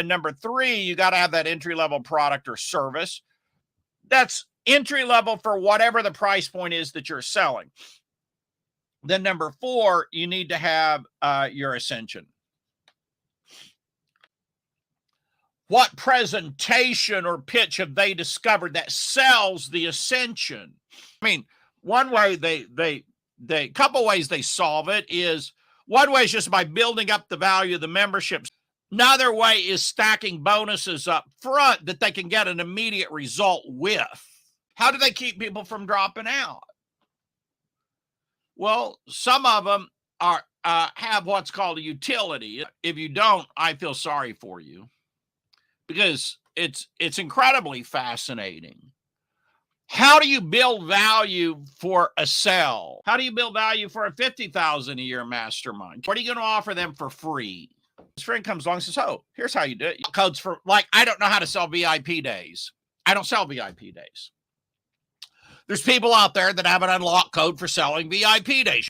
And number 3, you got to have that entry-level product or service. That's entry level for whatever the price point is that you're selling. Then number 4, you need to have your ascension. What presentation or pitch have they discovered that sells the ascension? I mean, one way couple ways they solve it is, one way is just by building up the value of the memberships. Another way is stacking bonuses up front that they can get an immediate result with. How do they keep people from dropping out? Well, some of them are have what's called a utility. If you don't, I feel sorry for you, because it's incredibly fascinating. How do you build value for a sell? How do you build value for a $50,000 a year mastermind? What are you going to offer them for free? His friend comes along and says, oh, here's how you do it. Codes for, like, I don't know how to sell VIP days. I don't sell VIP days. There's people out there that have an unlocked code for selling VIP days.